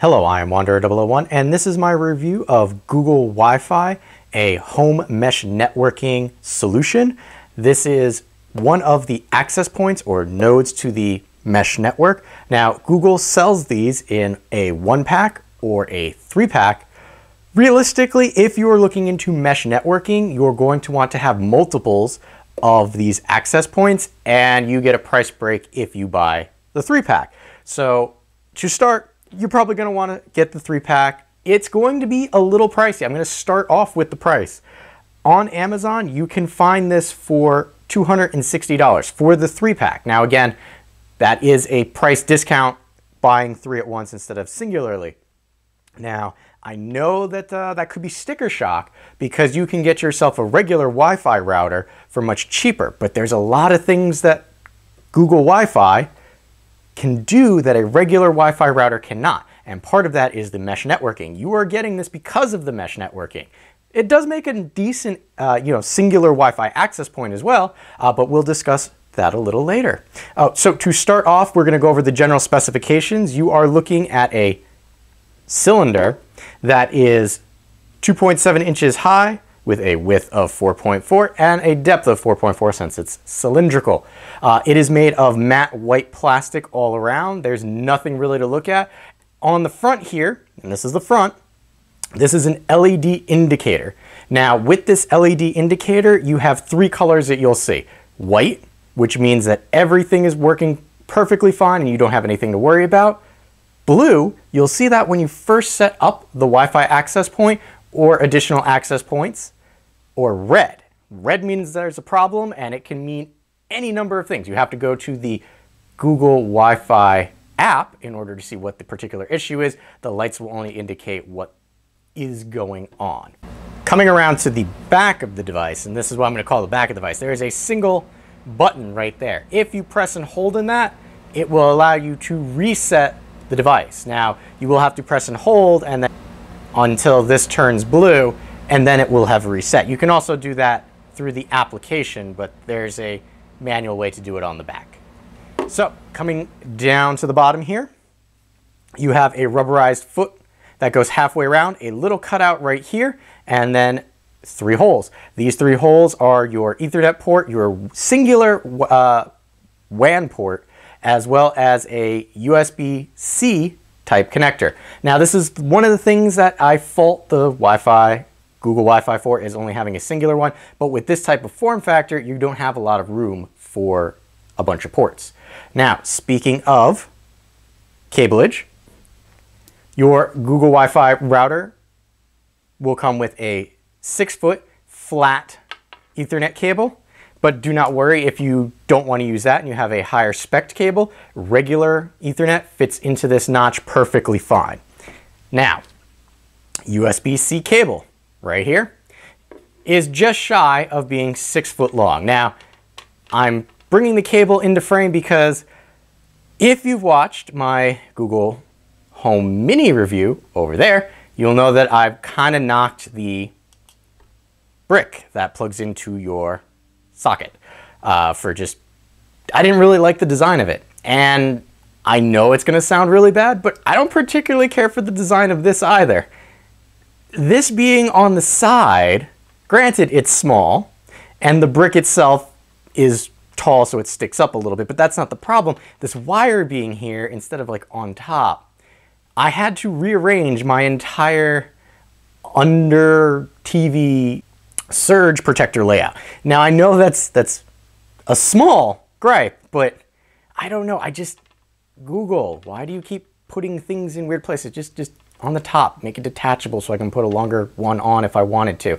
Hello, I am Wanderer001 and this is my review of Google Wi-Fi, a home mesh networking solution. This is one of the access points or nodes to the mesh network. Now, Google sells these in a 1-pack or a 3-pack. Realistically, if you are looking into mesh networking, you're going to want to have multiples of these access points and you get a price break if you buy the 3-pack. So to start, you're probably going to want to get the 3-pack. It's going to be a little pricey. I'm going to start off with the price. On Amazon, you can find this for $260 for the 3-pack. Now again, that is a price discount buying 3 at once instead of singularly. Now, I know that that could be sticker shock because you can get yourself a regular Wi-Fi router for much cheaper, but there's a lot of things that Google Wi-Fi can do that a regular Wi-Fi router cannot. And part of that is the mesh networking. You are getting this because of the mesh networking. It does make a decent singular Wi-Fi access point as well, but we'll discuss that a little later. So to start off, we're going to go over the general specifications. You are looking at a cylinder that is 2.7 inches high with a width of 4.4 and a depth of 4.4 since it's cylindrical. It is made of matte white plastic all around. There's nothing really to look at. On the front here, and this is the front, this is an LED indicator. Now with this LED indicator, you have 3 colors that you'll see. White, which means that everything is working perfectly fine and you don't have anything to worry about. Blue, you'll see that when you first set up the Wi-Fi access point or additional access points. Or red. Red means there's a problem and it can mean any number of things. You have to go to the Google Wi-Fi app in order to see what the particular issue is. The lights will only indicate what is going on. Coming around to the back of the device, and this is what I'm going to call the back of the device, there is a single button right there. If you press and hold in that, it will allow you to reset the device. Now, you will have to press and hold and then until this turns blue, and then it will have reset. You can also do that through the application, but there's a manual way to do it on the back. So coming down to the bottom here, you have a rubberized foot that goes halfway around, a little cutout right here, and then 3 holes. These 3 holes are your Ethernet port, your singular WAN port, as well as a USB-C type connector. Now this is one of the things that I fault the Google Wi-Fi for, is only having a singular one, but with this type of form factor, you don't have a lot of room for a bunch of ports. Now, speaking of cableage, your Google Wi-Fi router will come with a 6-foot flat Ethernet cable, but do not worry if you don't want to use that and you have a higher spec cable. Regular Ethernet fits into this notch perfectly fine. Now, USB-C cable right here is just shy of being 6 foot long. Now, I'm bringing the cable into frame because if you've watched my Google Home Mini review over there, you'll know that I've kind of knocked the brick that plugs into your socket I didn't really like the design of it. And I know it's going to sound really bad, but I don't particularly care for the design of this either. This being on the side, granted it's small, and the brick itself is tall so it sticks up a little bit, but that's not the problem. This wire being here instead of like on top, I had to rearrange my entire under TV surge protector layout. Now I know that's a small gripe, but I don't know. Google, why do you keep putting things in weird places? Just on the top, make it detachable so I can put a longer one on if I wanted to.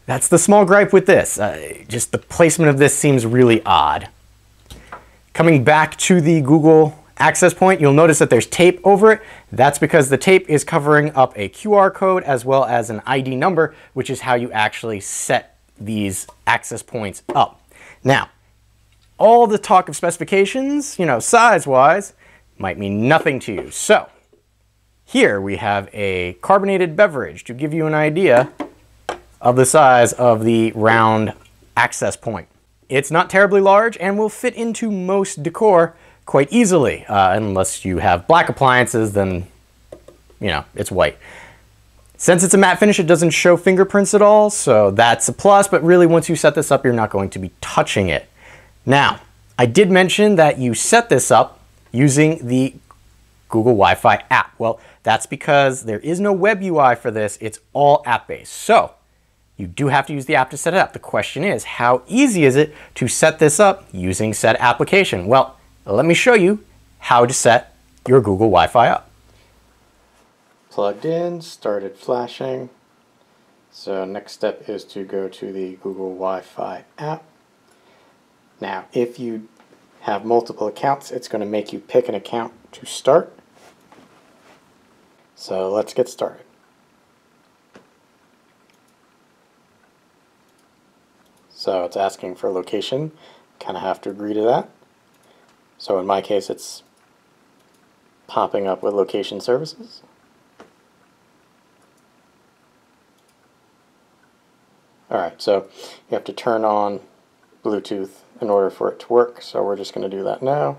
That's the small gripe with this. Just the placement of this seems really odd. Coming back to the Google access point, you'll notice that there's tape over it. That's because the tape is covering up a QR code as well as an ID number, which is how you actually set these access points up. Now, all the talk of specifications, size-wise, might mean nothing to you. So, here we have a carbonated beverage to give you an idea of the size of the round access point. It's not terribly large and will fit into most decor quite easily, unless you have black appliances, then you know, it's white. Since it's a matte finish, it doesn't show fingerprints at all, so that's a plus, but really once you set this up, you're not going to be touching it. Now, I did mention that you set this up using the Google Wi-Fi app. Well, that's because there is no web UI for this, it's all app-based. So, you do have to use the app to set it up. The question is, how easy is it to set this up using said application? Well, let me show you how to set your Google Wi-Fi up. Plugged in, started flashing. So next step is to go to the Google Wi-Fi app. Now, if you have multiple accounts, it's going to make you pick an account to start. So let's get started. So it's asking for location. Kind of have to agree to that. So in my case, it's popping up with location services. Alright, so you have to turn on Bluetooth in order for it to work, so we're just going to do that now.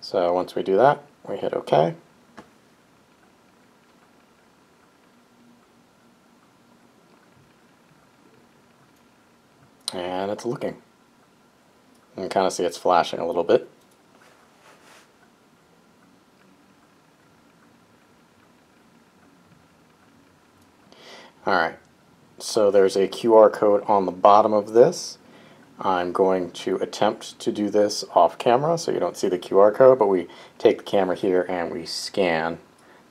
So once we do that, we hit OK. And it's looking. You can kind of see it's flashing a little bit. Alright, so there's a QR code on the bottom of this. I'm going to attempt to do this off camera so you don't see the QR code, but we take the camera here and we scan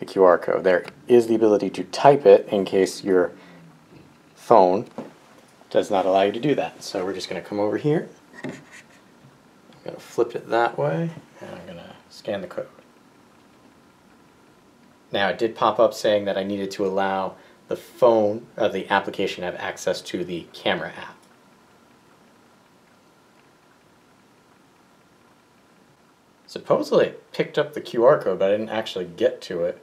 the QR code. There is the ability to type it in case your phone does not allow you to do that. So we're just going to come over here. I'm going to flip it that way and I'm going to scan the code. Now it did pop up saying that I needed to allow the phone, the application, have access to the camera app. Supposedly it picked up the QR code, but I didn't actually get to it.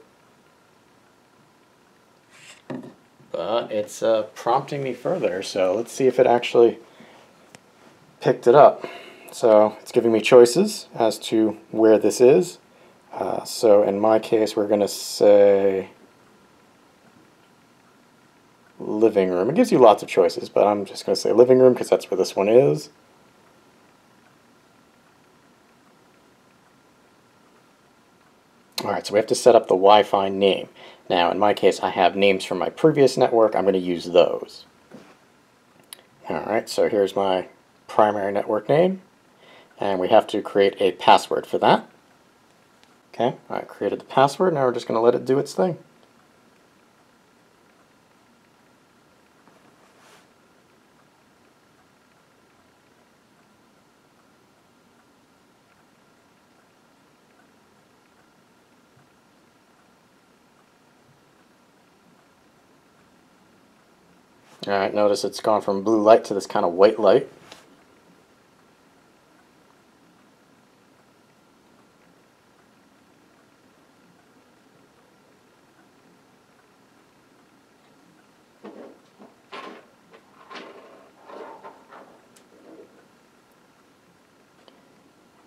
But it's prompting me further, so let's see if it actually picked it up. So it's giving me choices as to where this is. So in my case, we're going to say living room. It gives you lots of choices, but I'm just going to say living room because that's where this one is. Alright, so we have to set up the Wi-Fi name. Now, in my case, I have names from my previous network. I'm going to use those. Alright, so here's my primary network name, and we have to create a password for that. Okay, I created the password, now we're just going to let it do its thing. Alright, notice it's gone from blue light to this kind of white light.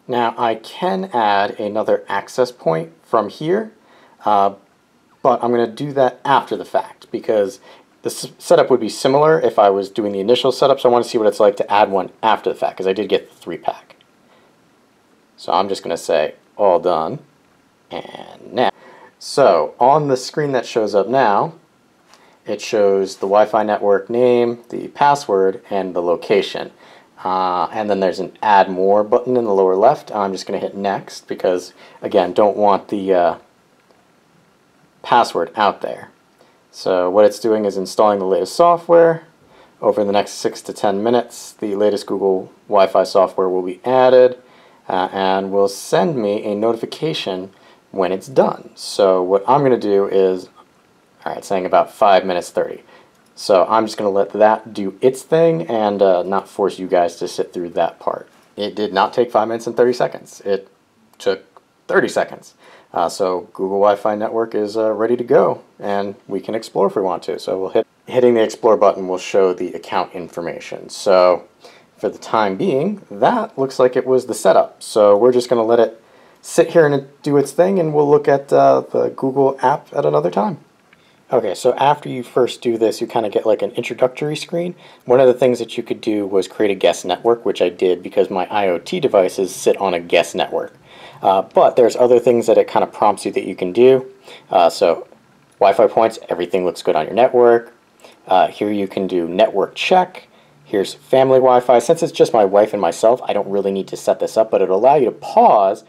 Now I can add another access point from here, but I'm going to do that after the fact because the setup would be similar if I was doing the initial setup, so I want to see what it's like to add one after the fact because I did get the 3-pack. So I'm just going to say all done, and now. So on the screen that shows up now, it shows the Wi-Fi network name, the password, and the location. And then there's an add more button in the lower left. I'm just going to hit next because, again, don't want the password out there. So what it's doing is installing the latest software. Over the next 6 to 10 minutes, the latest Google Wi-Fi software will be added and will send me a notification when it's done. So what I'm going to do is, alright, saying about 5 minutes 30. So I'm just going to let that do its thing and not force you guys to sit through that part. It did not take 5 minutes and 30 seconds. It took 30 seconds. So Google Wi-Fi network is ready to go, and we can explore if we want to. So we'll hitting the explore button will show the account information. So for the time being, that looks like it was the setup. So we're just going to let it sit here and do its thing, and we'll look at the Google app at another time. Okay, so after you first do this, you kind of get like an introductory screen. One of the things that you could do was create a guest network, which I did because my IoT devices sit on a guest network. But there's other things that it kind of prompts you that you can do. So Wi-Fi points, everything looks good on your network. Here you can do network check. Here's family Wi-Fi. Since it's just my wife and myself, I don't really need to set this up, but it'll allow you to pause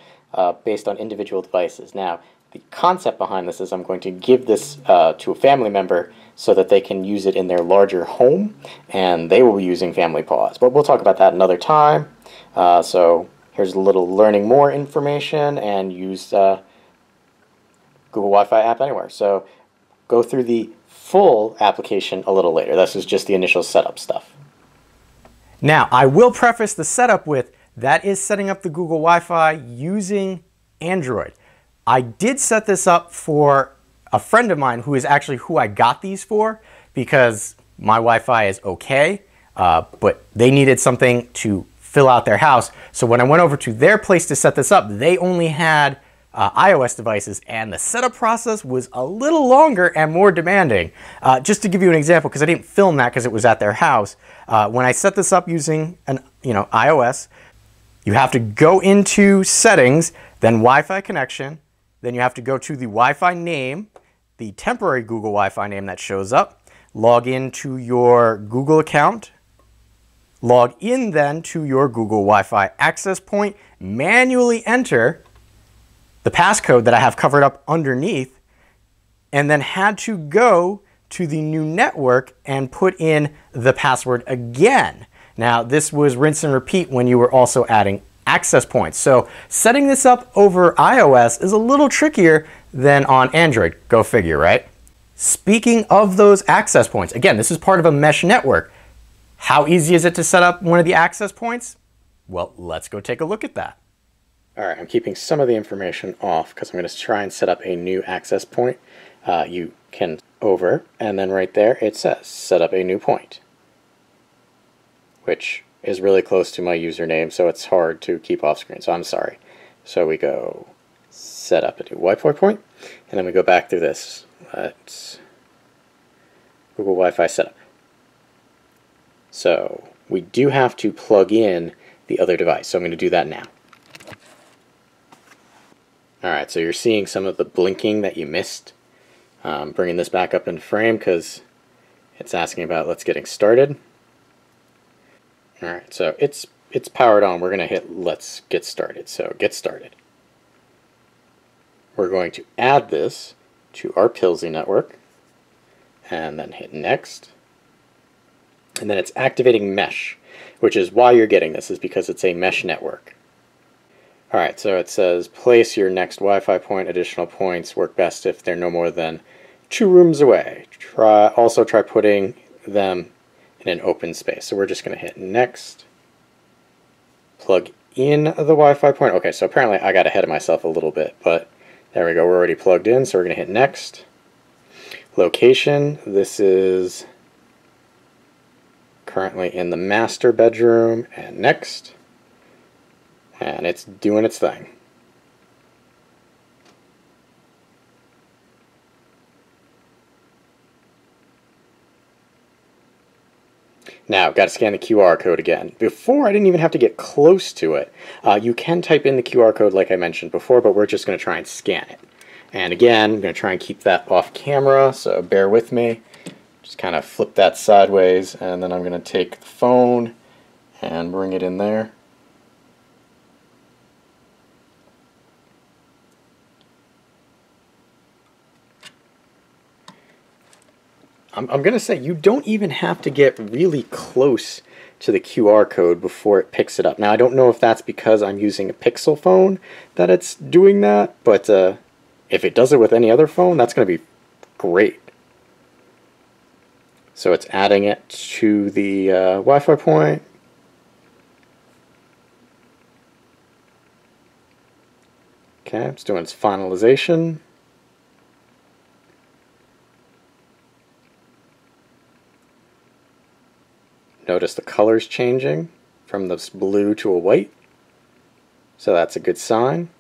based on individual devices. Now, the concept behind this is I'm going to give this to a family member so that they can use it in their larger home, and they will be using family pause. But we'll talk about that another time. So here's a little learning more information, and use Google Wi-Fi app anywhere. So go through the full application a little later. This is just the initial setup stuff. Now, I will preface the setup with that is setting up the Google Wi-Fi using Android. I did set this up for a friend of mine who is actually who I got these for, because my Wi-Fi is okay, but they needed something to fill out their house. So when I went over to their place to set this up, they only had iOS devices, and the setup process was a little longer and more demanding. Just to give you an example, because I didn't film that because it was at their house, when I set this up using an iOS, you have to go into settings, then Wi-Fi connection, then you have to go to the Wi-Fi name, the temporary Google Wi-Fi name that shows up, log into your Google account, log in then to your Google Wi-Fi access point, manually enter the passcode that I have covered up underneath, and then had to go to the new network and put in the password again. Now, this was rinse and repeat when you were also adding access points. So setting this up over iOS is a little trickier than on Android. Go figure, right? Speaking of those access points, again, this is part of a mesh network. How easy is it to set up one of the access points? Well, let's go take a look at that. All right, I'm keeping some of the information off because I'm going to try and set up a new access point. You can over, and then right there it says set up a new point, which is really close to my username, so it's hard to keep off screen, so I'm sorry. So we go set up a new Wi-Fi point, and then we go back through this. Let's Google Wi-Fi setup. So we do have to plug in the other device, so I'm going to do that now. Alright, so you're seeing some of the blinking that you missed. Bringing this back up in frame because it's asking about let's getting started. Alright, so it's powered on. We're going to hit let's get started. So get started. We're going to add this to our Pilsy network and then hit next. And then it's activating mesh, which is why you're getting this, is because it's a mesh network. Alright, so it says place your next Wi-Fi point. Additional points work best if they're no more than 2 rooms away. Also try putting them in an open space. So we're just going to hit next. Plug in the Wi-Fi point. Okay, so apparently I got ahead of myself a little bit, but there we go. We're already plugged in, so we're going to hit next. Location. This is currently in the master bedroom, and next. And it's doing its thing. Now, got to scan the QR code again. Before, I didn't even have to get close to it. You can type in the QR code like I mentioned before, but we're just going to try and scan it. And again, I'm going to try and keep that off camera, so bear with me. Just kind of flip that sideways, and then I'm going to take the phone and bring it in there. I'm going to say you don't even have to get really close to the QR code before it picks it up. Now, I don't know if that's because I'm using a Pixel phone that it's doing that, but if it does it with any other phone, that's going to be great. So it's adding it to the Wi-Fi point. Okay, it's doing its finalization. Notice the colors changing. from this blue to a white. So that's a good sign.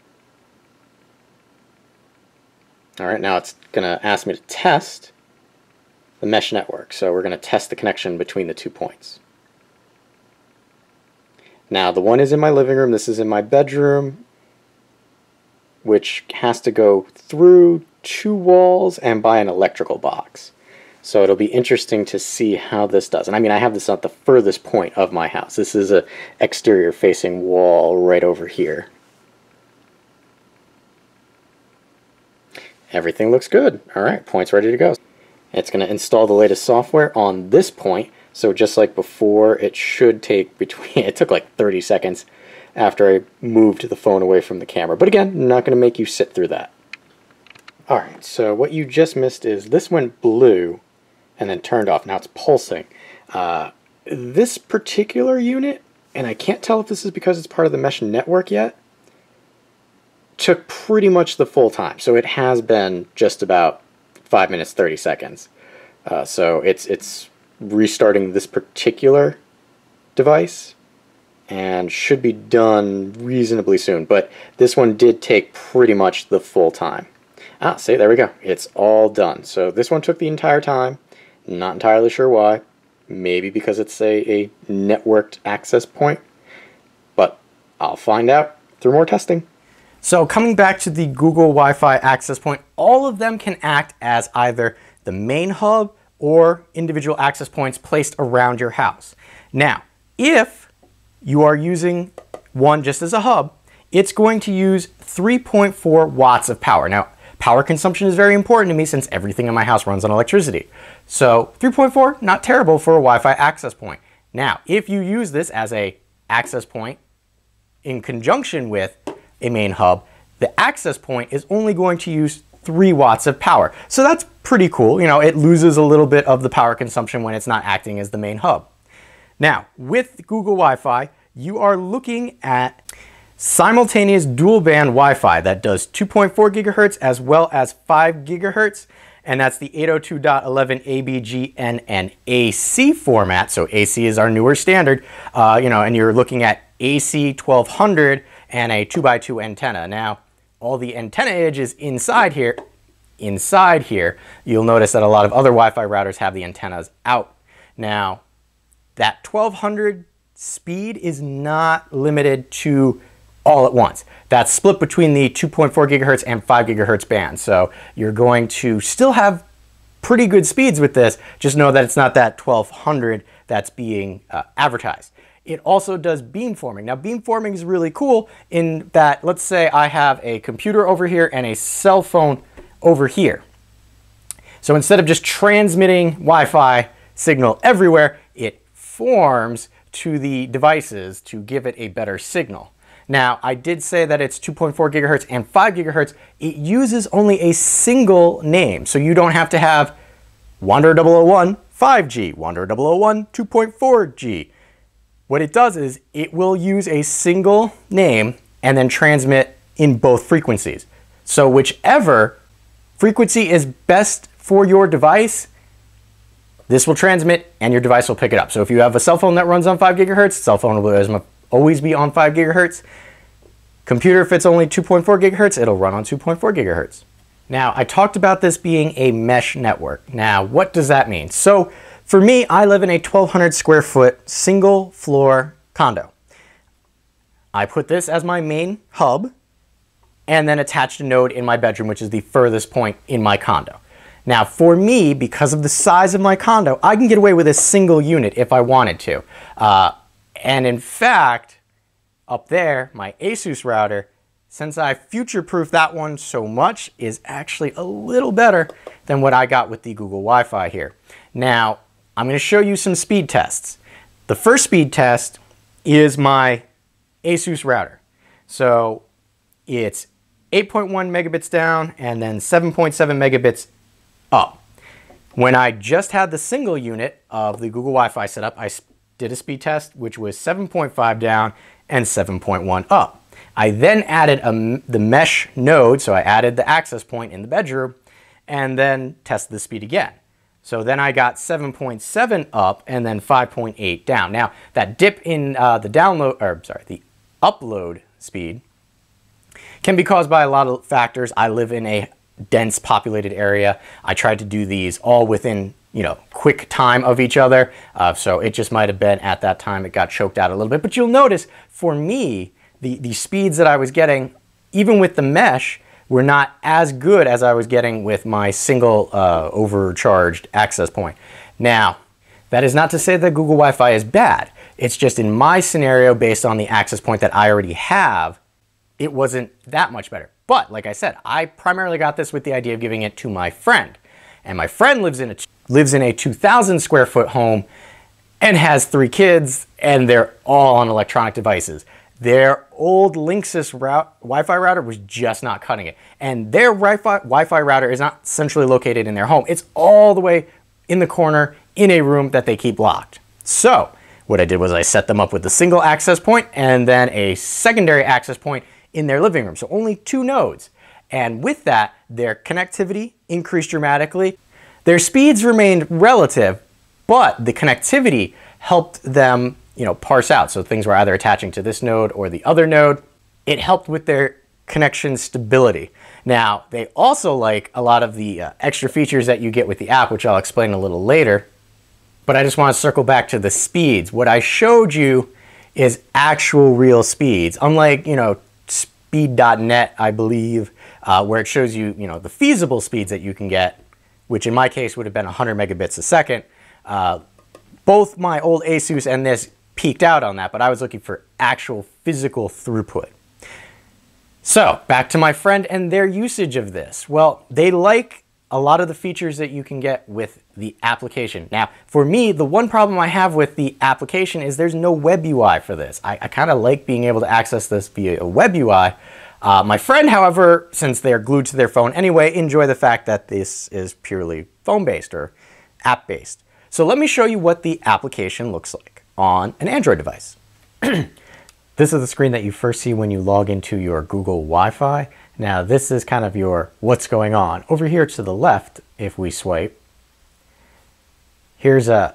Alright, now it's going to ask me to test the mesh network. So we're going to test the connection between the 2 points. Now the one is in my living room, this is in my bedroom, which has to go through 2 walls and by an electrical box. So it'll be interesting to see how this does. And I mean, I have this at the furthest point of my house. This is an exterior facing wall right over here. Everything looks good. Alright, point's ready to go. It's going to install the latest software on this point. So just like before, it should take it took like 30 seconds after I moved the phone away from the camera. But again, I'm not going to make you sit through that. Alright, so what you just missed is this went blue and then turned off. Now it's pulsing. This particular unit, and I can't tell if this is because it's part of the mesh network yet, took pretty much the full time. So it has been just about 5 minutes, 30 seconds. So it's restarting this particular device and should be done reasonably soon. But this one did take pretty much the full time. See, there we go. It's all done. So this one took the entire time. Not entirely sure why. Maybe because it's a networked access point. But I'll find out through more testing. So coming back to the Google Wi-Fi access point, all of them can act as either the main hub or individual access points placed around your house. Now, if you are using one just as a hub, it's going to use 3.4 watts of power. Now, power consumption is very important to me since everything in my house runs on electricity. So 3.4, not terrible for a Wi-Fi access point. Now, if you use this as a access point in conjunction with a main hub, the access point is only going to use 3 watts of power. So that's pretty cool. You know, it loses a little bit of the power consumption when it's not acting as the main hub. Now, with Google Wi-Fi, you are looking at simultaneous dual band Wi-Fi that does 2.4 gigahertz as well as 5 gigahertz, and that's the 802.11 and AC format. So AC is our newer standard, and you're looking at AC 1200 and a 2x2 antenna. Now, all the antenna edges inside here, you'll notice that a lot of other Wi-Fi routers have the antennas out. Now, that 1200 speed is not limited to all at once. That's split between the 2.4 gigahertz and 5 gigahertz band. So you're going to still have pretty good speeds with this. Just know that it's not that 1200 that's being advertised. It also does beamforming. Now, beamforming is really cool in that, let's say I have a computer over here and a cell phone over here. So instead of just transmitting Wi-Fi signal everywhere, it forms to the devices to give it a better signal. Now, I did say that it's 2.4 gigahertz and 5 gigahertz. It uses only a single name, so you don't have to have Wanderer 001 5G, Wanderer 001 2.4G. What it does is it will use a single name and then transmit in both frequencies. So whichever frequency is best for your device, this will transmit and your device will pick it up. So if you have a cell phone that runs on 5 gigahertz, cell phone will always be on 5 gigahertz. Computer, if it's only 2.4 gigahertz, it'll run on 2.4 gigahertz. Now, I talked about this being a mesh network. Now, what does that mean? So for me, I live in a 1,200 square foot single floor condo. I put this as my main hub and then attached a node in my bedroom, which is the furthest point in my condo. Now, for me, because of the size of my condo, I can get away with a single unit if I wanted to. And in fact, up there, my Asus router, since I future-proofed that one so much, is actually a little better than what I got with the Google Wi-Fi here. Now, I'm going to show you some speed tests. The first speed test is my Asus router. So it's 8.1 megabits down and then 7.7 megabits up. When I just had the single unit of the Google Wi-Fi set up, I did a speed test which was 7.5 down and 7.1 up. I then added the mesh node, so I added the access point in the bedroom and then tested the speed again. So then I got 7.7 up and then 5.8 down. Now that dip in the upload speed can be caused by a lot of factors. I live in a dense populated area. I tried to do these all within, quick time of each other. So it just might have been at that time it got choked out a little bit. But you'll notice for me, the speeds that I was getting, even with the mesh, were not as good as I was getting with my single overcharged access point. Now, that is not to say that Google Wi-Fi is bad. It's just in my scenario, based on the access point that I already have, it wasn't that much better. But like I said, I primarily got this with the idea of giving it to my friend. And my friend lives in a 2,000 square foot home and has 3 kids, and they're all on electronic devices. Their old Linksys Wi-Fi router was just not cutting it. And their Wi-Fi router is not centrally located in their home. It's all the way in the corner in a room that they keep locked. So what I did was I set them up with a single access point and then a secondary access point in their living room. So only 2 nodes. And with that, their connectivity increased dramatically. Their speeds remained relative, but the connectivity helped them parse out. So things were either attaching to this node or the other node. It helped with their connection stability. Now, they also like a lot of the extra features that you get with the app, which I'll explain a little later. But I just want to circle back to the speeds. What I showed you is actual real speeds. Unlike, speed.net, I believe, where it shows you, the feasible speeds that you can get, which in my case would have been 100 megabits a second. Both my old Asus and this peaked out on that, but I was looking for actual physical throughput. So back to my friend and their usage of this. Well, they like a lot of the features that you can get with the application. Now, for me, the one problem I have with the application is there's no web UI for this. I kind of like being able to access this via a web UI. My friend, however, since they're glued to their phone anyway, enjoy the fact that this is purely phone-based or app-based. So let me show you what the application looks like on an Android device. This is the screen that you first see when you log into your Google Wi-Fi. Now this is kind of your what's going on. Over here to the left, if we swipe, here's a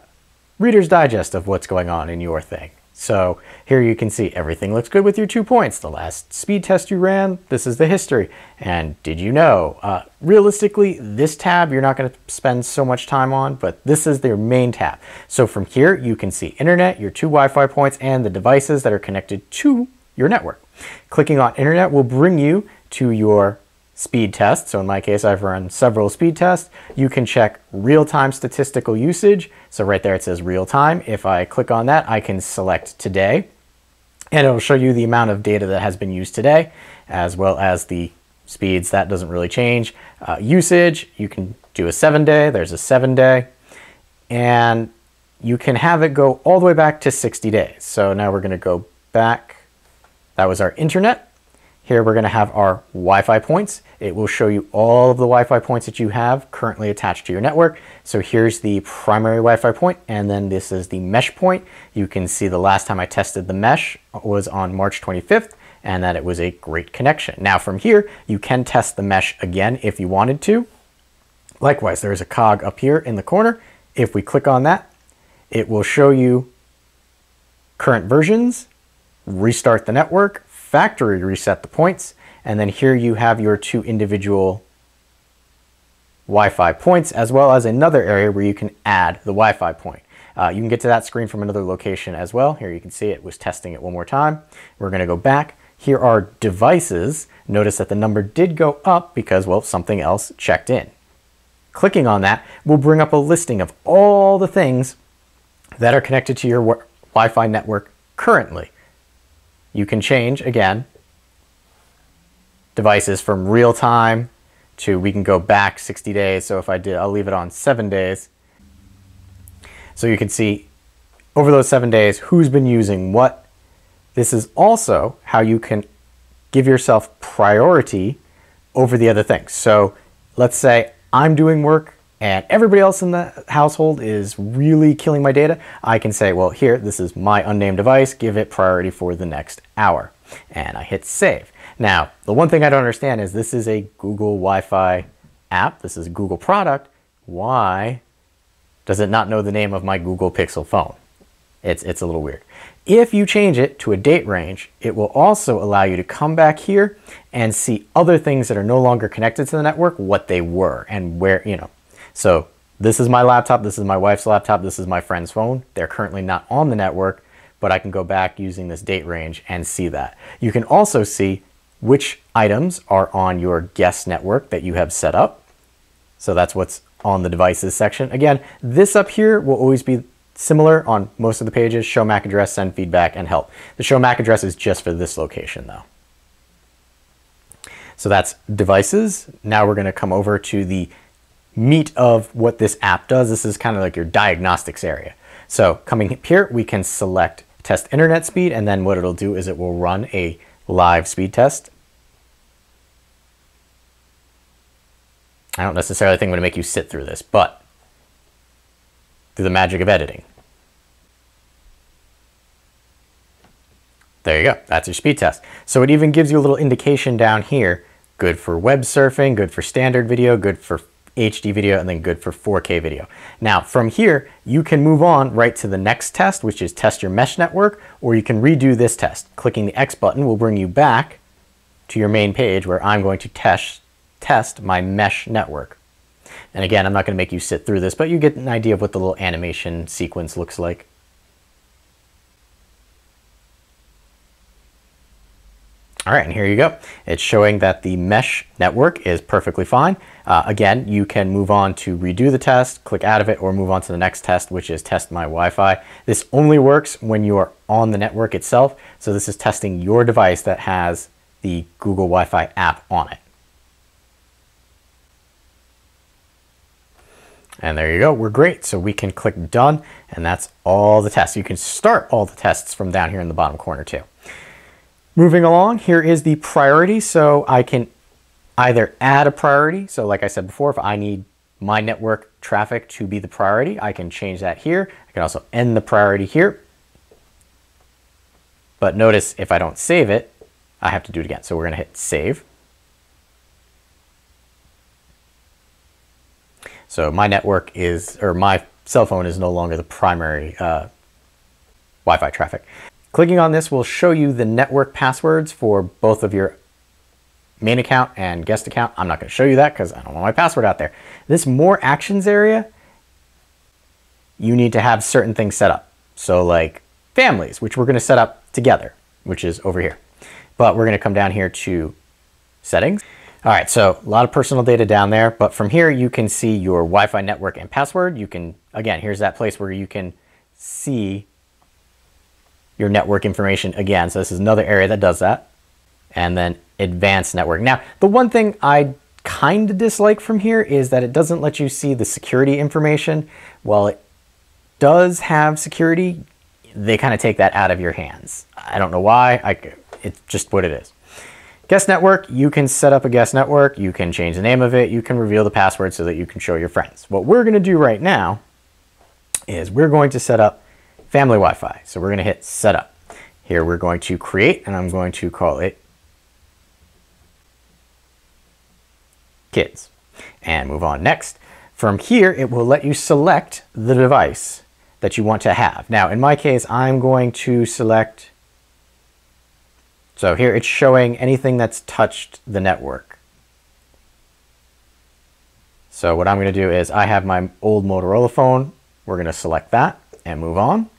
Reader's Digest of what's going on in your thing. So here you can see everything looks good with your 2 points. The last speed test you ran, this is the history. And did you know, realistically, this tab you're not going to spend so much time on, but this is their main tab. So from here, you can see internet, your 2 Wi-Fi points, and the devices that are connected to your network. Clicking on internet will bring you to your speed test. So in my case, I've run several speed tests. You can check real-time statistical usage. So right there it says real-time. If I click on that, I can select today, and it'll show you the amount of data that has been used today, as well as the speeds. That doesn't really change. Usage, you can do a 7-day. There's a 7-day, and you can have it go all the way back to 60 days. So now we're going to go back. That was our internet. Here we're going to have our Wi-Fi points. It will show you all of the Wi-Fi points that you have currently attached to your network. So here's the primary Wi-Fi point, and then this is the mesh point. You can see the last time I tested the mesh was on March 25th, and that it was a great connection. Now from here, you can test the mesh again if you wanted to. Likewise, there's a cog up here in the corner. If we click on that, it will show you current versions, restart the network, factory reset the points, and then here you have your 2 individual Wi-Fi points, as well as another area where you can add the Wi-Fi point. You can get to that screen from another location as well. Here you can see it was testing it one more time. We're going to go back. Here are devices. Notice that the number did go up because, well, something else checked in. Clicking on that will bring up a listing of all the things that are connected to your Wi-Fi network currently. You can change, again, devices from real time to, we can go back 60 days. So if I did, I'll leave it on 7 days. So you can see over those 7 days, who's been using what. This is also how you can give yourself priority over the other things. So let's say I'm doing work and everybody else in the household is really killing my data. I can say, well, here, this is my unnamed device, give it priority for the next hour. And I hit save. Now, the one thing I don't understand is this is a Google Wi-Fi app. This is a Google product. Why Does it not know the name of my Google Pixel phone? It's a little weird. If you change it to a date range, it will also allow you to come back here and see other things that are no longer connected to the network, what they were and where, you know. So this is my laptop, this is my wife's laptop, this is my friend's phone. They're currently not on the network, but I can go back using this date range and see that. You can also see which items are on your guest network that you have set up. So that's what's on the devices section. Again, this up here will always be similar on most of the pages: show MAC address, send feedback, and help. The show MAC address is just for this location though. So that's devices. Now we're gonna come over to the meat of what this app does. This is kind of like your diagnostics area. So coming here, we can select test internet speed, and then what it'll do is it will run a live speed test. I don't necessarily think I'm gonna make you sit through this, but through the magic of editing. There you go, that's your speed test. So it even gives you a little indication down here, good for web surfing, good for standard video, good for HD video, and then good for 4K video. Now from here, you can move on right to the next test, which is test your mesh network, or you can redo this test. Clicking the X button will bring you back to your main page where I'm going to test my mesh network. And again, I'm not going to make you sit through this, but you get an idea of what the little animation sequence looks like. All right, and here you go. It's showing that the mesh network is perfectly fine. Again, you can move on to redo the test, click out of it, or move on to the next test, which is test my Wi-Fi. This only works when you are on the network itself. So this is testing your device that has the Google Wi-Fi app on it. And there you go, we're great. So we can click done, and that's all the tests. You can start all the tests from down here in the bottom corner too. Moving along, here is the priority. So I can either add a priority. So like I said before, if I need my network traffic to be the priority, I can change that here. I can also end the priority here. But notice if I don't save it, I have to do it again. So we're gonna hit save. So my network is, or my cell phone is no longer the primary Wi-Fi traffic. Clicking on this will show you the network passwords for both of your main account and guest account. I'm not going to show you that because I don't want my password out there. This more actions area, you need to have certain things set up. So like families, which we're going to set up together, which is over here. But we're going to come down here to settings. All right, so a lot of personal data down there, but from here you can see your Wi-Fi network and password. You can, again, here's that place where you can see your network information again. So this is another area that does that. And then advanced network. Now, the one thing I kind of dislike from here is that it doesn't let you see the security information. While it does have security, they kind of take that out of your hands. I don't know why, it's just what it is. Guest network, you can set up a guest network, you can change the name of it, you can reveal the password so that you can show your friends. What we're gonna do right now is we're going to set up family Wi-Fi. So we're going to hit setup. Here we're going to create, and I'm going to call it kids, and move on next. From here, it will let you select the device that you want to have. Now, in my case, I'm going to select, so here it's showing anything that's touched the network. So what I'm going to do is I have my old Motorola phone. We're going to select that and move on.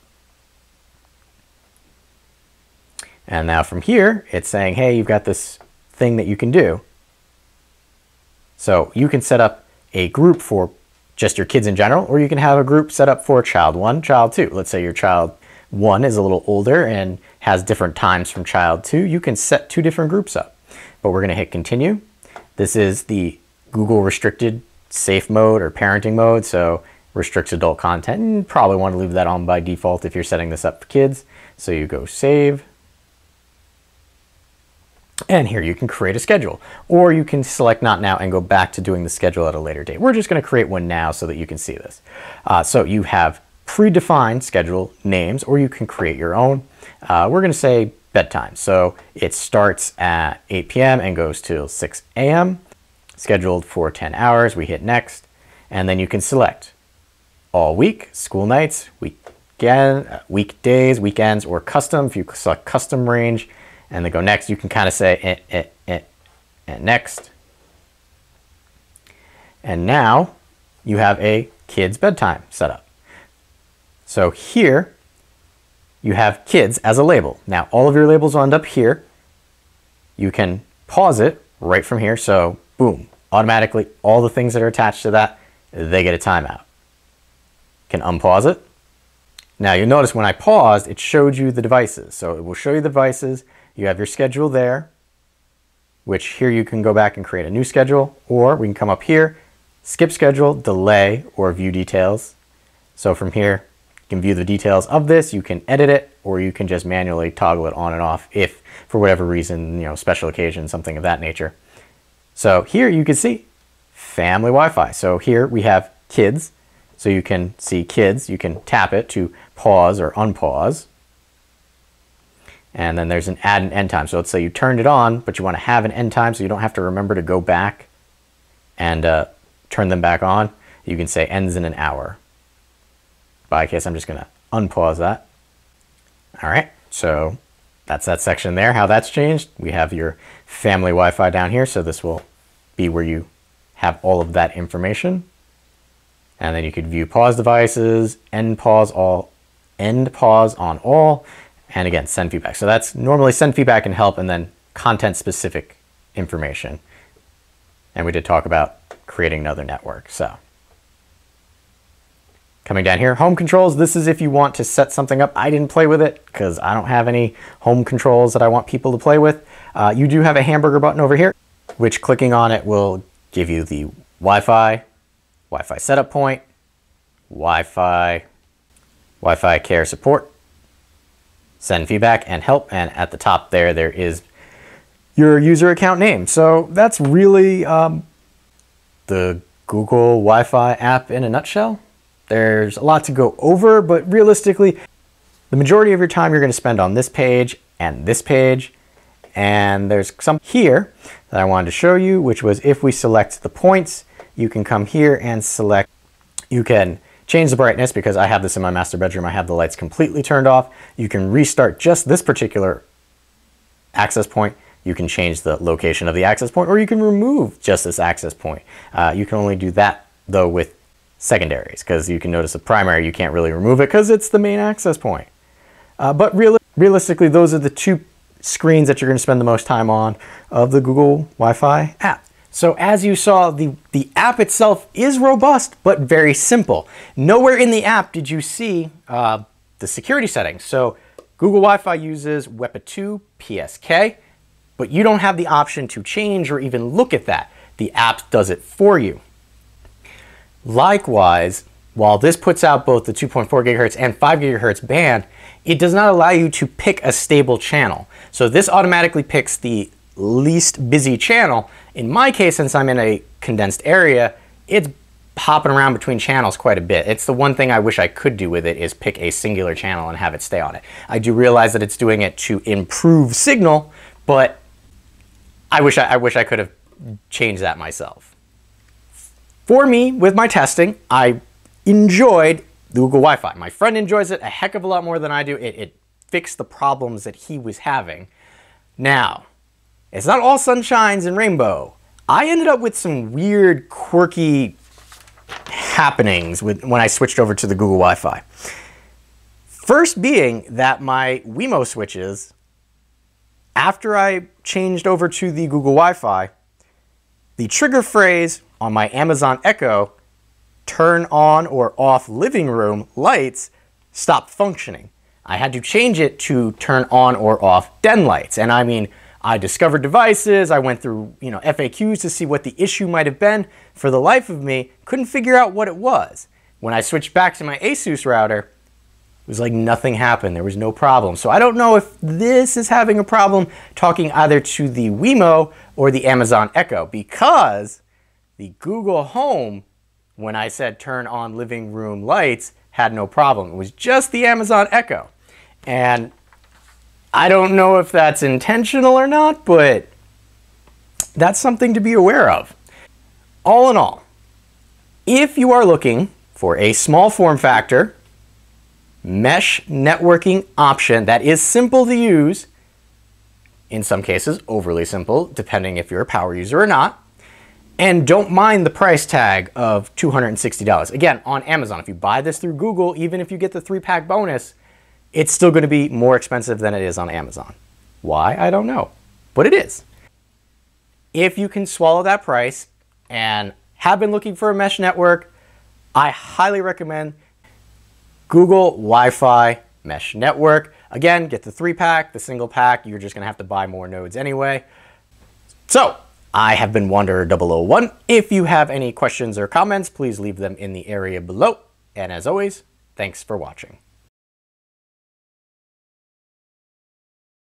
And now from here, it's saying, hey, you've got this thing that you can do. So you can set up a group for just your kids in general, or you can have a group set up for child 1, child 2. Let's say your child 1 is a little older and has different times from child 2. You can set 2 different groups up. But we're going to hit continue. This is the Google restricted safe mode or parenting mode. So restricts adult content, and you probably want to leave that on by default if you're setting this up for kids. So you go save. And here you can create a schedule, or you can select not now and go back to doing the schedule at a later date. We're just going to create one now so that you can see this. So you have predefined schedule names, or you can create your own. We're going to say bedtime. So it starts at 8 p.m. and goes till 6 a.m. scheduled for 10 hours. We hit next, and then you can select all week, school nights, weekdays, weekends, or custom. If you select custom range and then go next, you can kind of say and next. And now you have a kid's bedtime set up. So here you have kids as a label. Now all of your labels will end up here. You can pause it right from here. So boom, automatically all the things that are attached to that, they get a timeout. Can unpause it. Now you'll notice when I paused, it showed you the devices. So it will show you the devices. You have your schedule there, which here you can go back and create a new schedule, or we can come up here, skip schedule, delay, or view details. So from here, you can view the details of this, you can edit it, or you can just manually toggle it on and off if for whatever reason, special occasion, something of that nature. So here you can see family Wi-Fi. So here we have kids. So you can see kids, you can tap it to pause or unpause. And then there's an add and end time. So let's say you turned it on, but you want to have an end time so you don't have to remember to go back and turn them back on. You can say ends in an hour. By case, I'm just going to unpause that. All right, so that's that section there, how that's changed. We have your family Wi-Fi down here. So this will be where you have all of that information. And then you could view pause devices, end pause on all, and again, send feedback. So that's normally send feedback and help, and then content specific information. And we did talk about creating another network. So coming down here, home controls. This is if you want to set something up. I didn't play with it because I don't have any home controls that I want people to play with. You do have a hamburger button over here, which clicking on it will give you the Wi-Fi setup point, Wi-Fi care support, send feedback and help. And at the top there is your user account name. So that's really the Google Wi-Fi app in a nutshell. There's a lot to go over, but realistically, the majority of your time you're going to spend on this page and this page. And there's some here that I wanted to show you, which was if we select the points, you can come here and select, you can change the brightness because I have this in my master bedroom. I have the lights completely turned off. You can restart just this particular access point. You can change the location of the access point, or you can remove just this access point. You can only do that though with secondaries, because you can notice the primary, you can't really remove it because it's the main access point. But realistically, those are the two screens that you're going to spend the most time on of the Google Wi-Fi app. So as you saw, the app itself is robust, but very simple. Nowhere in the app did you see the security settings. So Google Wi-Fi uses WEPA 2 PSK, but you don't have the option to change or even look at that. The app does it for you. Likewise, while this puts out both the 2.4 gigahertz and 5 gigahertz band, it does not allow you to pick a stable channel. So this automatically picks the least busy channel. In my case, since I'm in a condensed area, it's hopping around between channels quite a bit. It's the one thing I wish I could do with it, is pick a singular channel and have it stay on it. I do realize that it's doing it to improve signal, but I wish I could have changed that myself. For me, with my testing, I enjoyed the Google Wi-Fi. My friend enjoys it a heck of a lot more than I do. It fixed the problems that he was having. Now, it's not all sunshines and rainbow. I ended up with some weird, quirky happenings when I switched over to the Google Wi-Fi. First being that my Wemo switches, after I changed over to the Google Wi-Fi, the trigger phrase on my Amazon Echo, turn on or off living room lights, stopped functioning. I had to change it to turn on or off den lights. And I mean, I discovered devices, I went through FAQs to see what the issue might have been. For the life of me, couldn't figure out what it was. When I switched back to my Asus router, it was like nothing happened. There was no problem. So I don't know if this is having a problem talking either to the Wemo or the Amazon Echo, because the Google Home, when I said turn on living room lights, had no problem. It was just the Amazon Echo. And I don't know if that's intentional or not, but that's something to be aware of. All in all, if you are looking for a small form factor, mesh networking option that is simple to use, in some cases overly simple, depending if you're a power user or not, and don't mind the price tag of $260. Again, on Amazon, if you buy this through Google, even if you get the 3-pack bonus, it's still going to be more expensive than it is on Amazon. Why? I don't know, but it is. If you can swallow that price and have been looking for a mesh network, I highly recommend Google Wi-Fi Mesh Network. Again, get the 3-pack, the single pack, you're just going to have to buy more nodes anyway. So, I have been Wanderer001. If you have any questions or comments, please leave them in the area below. And as always, thanks for watching.